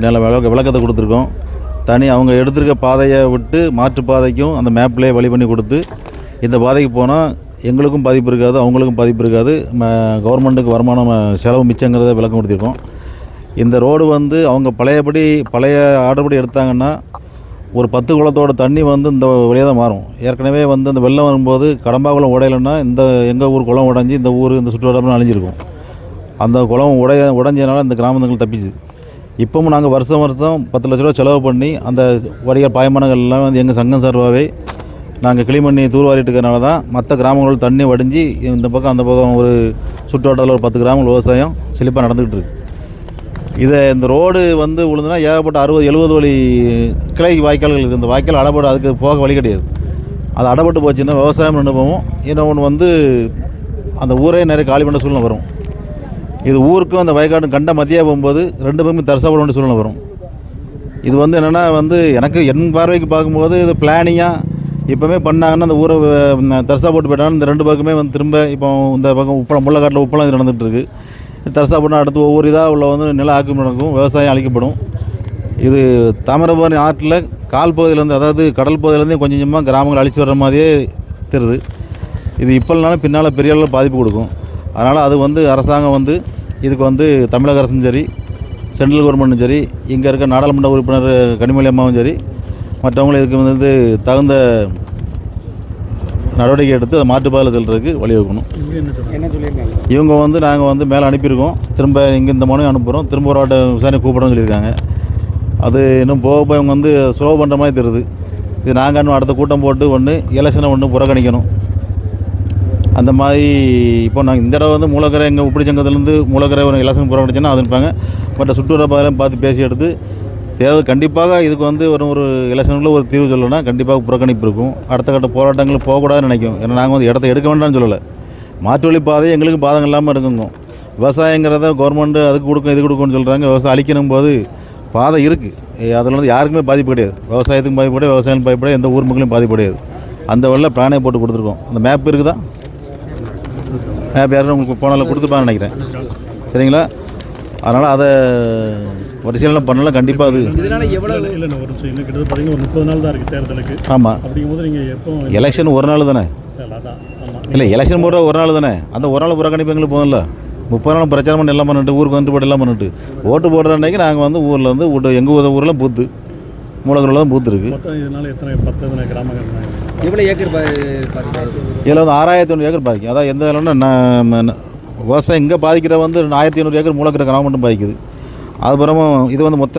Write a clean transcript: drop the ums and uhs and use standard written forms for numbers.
நில விளக்கத்தை கொடுத்துருக்கோம். தனி அவங்க எடுத்துருக்க பாதையை விட்டு மாற்று பாதைக்கும் அந்த மேப்லேயே வழி பண்ணி கொடுத்து இந்த பாதைக்கு போனால் எங்களுக்கும் பாதிப்பு இருக்காது, அவங்களுக்கும் பாதிப்பு இருக்காது, கவர்மெண்ட்டுக்கு வருமானம் செலவு மிச்சங்கிறத விளக்கம் கொடுத்துருக்கோம். இந்த ரோடு அவங்க பழைய ஆர்டர்படி எடுத்தாங்கன்னா ஒரு 10 குளத்தோட தண்ணி இந்த வழியாக தான் மாறும். ஏற்கனவே அந்த வெள்ளம் வரும்போது கடம்பாக்குளம் உடையலைன்னா இந்த எங்கள் ஊர் குளம் உடஞ்சி இந்த ஊர் இந்த சுற்றுவட்டாரம் அழிஞ்சிருக்கும். அந்த குளம் உடஞ்சதுனால இந்த கிராமங்கள் தப்பிச்சு. இப்போவும் நாங்கள் வருஷம் 10 லட்ச ரூபா செலவு பண்ணி அந்த வடிகால் பாயமானங்கள் எல்லாம் எங்கள் சங்கம் சார்பாகவே நாங்கள் க்ளீன் பண்ணி தூர்வாரிட்டு இருக்கிறனால தான் மற்ற கிராமங்கள் தண்ணி வடிஞ்சு இந்த பக்கம் அந்த பக்கம் ஒரு சுற்றுவட்டத்தில் ஒரு 10 கிராமங்கள் விவசாயம் செழிப்பாக நடந்துக்கிட்டு இருக்குது. இந்த ரோடு விழுந்துனா ஏகப்பட்ட 60-70 வழி கிளை வாய்க்கால்கள் இருக்குது. இந்த வாய்க்கால் அடைபட்டு அதுக்கு போக வழி கிடையாது. அது அடைபட்டு போச்சுன்னா விவசாயம் நின்று போவோம். இன்னொன்று அந்த ஊரே நிறைய காலி பண்ண சூழ்நிலை வரும். இது ஊருக்கும் அந்த வயக்காடும் கண்ட மத்தியாக போகும்போது 2 பேருமே தரிசாப்பட வேண்டிய சூழ்நிலை வரும். இது என்னென்னா எனக்கு என் பார்வைக்கு பார்க்கும்போது இது பிளானிங்காக இப்போவே பண்ணாங்கன்னா அந்த ஊரை தரிசா போட்டு போயிட்டாங்கன்னா இந்த 2 பக்கமே திரும்ப இப்போ இந்த பக்கம் முள்ளக்காட்டில் உப்பெல்லாம் இது நடந்துகிட்ருக்கு. தரிசா போட்டால் அடுத்து ஒவ்வொரு இதாக உள்ள நில ஆக்கிரமிப்பு நடக்கும், விவசாயம் அழிக்கப்படும். இது தாமிரபரணி ஆற்றில் கால் பகுதியிலேருந்து, அதாவது கடல் பகுதியிலேருந்து கொஞ்சம் கொஞ்சமாக கிராமங்கள் அழிச்சு வர்ற மாதிரியே தெரியுது. இது இப்போனாலும் பின்னால் பெரிய அளவில் பாதிப்பு கொடுக்கும். அதனால் அது அரசாங்கம் இதுக்கு தமிழக அரசும் சரி, சென்ட்ரல் கவர்மெண்ட்டும் சரி, இங்கே இருக்க நாடாளுமன்ற உறுப்பினர் கனிமொழி அம்மாவும் சரி, மற்றவங்களும் இதுக்கு தகுந்த நடவடிக்கை எடுத்து அதை மாற்றுப்பாதையில் செல்றதுக்கு வழிவகுக்கணும். இவங்க நாங்கள் மேலே அனுப்பியிருக்கோம். திரும்ப இங்கே இந்த மனு அனுப்புகிறோம். திரும்ப ஒரு விசாரணை கூப்பிடணும்னு சொல்லியிருக்காங்க. அது இன்னும் போக இவங்க ஸ்லோ பண்ணுற மாதிரி தெரியுது. இது நாங்கள் இன்னும் அடுத்த கூட்டம் போட்டு எலெக்ஷனை புறக்கணிக்கணும். அந்த மாதிரி இப்போ நாங்கள் இந்த தடவை மூலக்கரை எங்கள் உப்படி சங்கத்துலேருந்து மூலக்கரை ஒரு எலெக்ஷன் புறக்கணிச்சோன்னா அது இருப்பாங்க. மற்ற சுற்றுலாப்பாதையும் பார்த்து பேசி எடுத்து தேவை கண்டிப்பாக இதுக்கு ஒரு எலெக்ஷனுக்குள்ள ஒரு தீர்வு சொல்லணும்னா கண்டிப்பாக புறக்கணிப்பு இருக்கும். அடுத்த கட்ட போராட்டங்கள் போகக்கூடாதுன்னு நினைக்கும். ஏன்னா நாங்கள் இடத்த எடுக்க வேண்டாம்னு சொல்லலை. மாற்று வழி பாதை எங்களுக்கு பாதகம் இல்லாமல் இருக்குங்க. விவசாயங்கிறத கவர்மெண்ட்டு அதுக்கு கொடுக்கும் இது கொடுக்கும்னு சொல்கிறாங்க. விவசாயம் அழிக்கணும் போது பாதை இருக்குது. அதில் யாருக்குமே பாதிப்பு கிடையாது. விவசாயத்துக்கும் பாதிப்பு கிடையாது, விவசாயம் பாதிப்பு கிடையாது, எந்த ஊர் மக்களையும் பாதிப்பு கிடையாது. அந்த வழியில் பிளானே போட்டு கொடுத்துருக்கோம். அந்த மேப் இருக்குதா? மேப் யாரும் உங்களுக்கு போனாலும் கொடுத்துப்பான்னு நினைக்கிறேன். சரிங்களா? அதனால் அதை பரிசீலனை பண்ணலாம். கண்டிப்பாக அது ஆமாம். எலெக்ஷன் ஒரு நாள் தானே? இல்லை, எலெக்ஷன் போடுற ஒரு நாள் தானே. அந்த ஒரு நாள் புறக்கணிப்பு எங்களுக்கு போகல. 30 நாள் பிரச்சாரம் பண்ணி எல்லாம் பண்ணிட்டு ஊருக்கு போட்டு எல்லாம் பண்ணிட்டு ஓட்டு போடுற அன்றைக்கி நாங்கள் ஊரில் எங்கள் ஊரில் பூத்து மூலக்கரில் தான் பூத்து இருக்குது. இதில் 6500 ஏக்கர் பாதிக்கும். அதான் எந்த இடம்னா விவசாயம் இங்கே பாதிக்கிற 1500 ஏக்கர் மூலக்கரை கிராமம் மட்டும் பாதிக்குது. அதுக்கப்புறமா இது மொத்த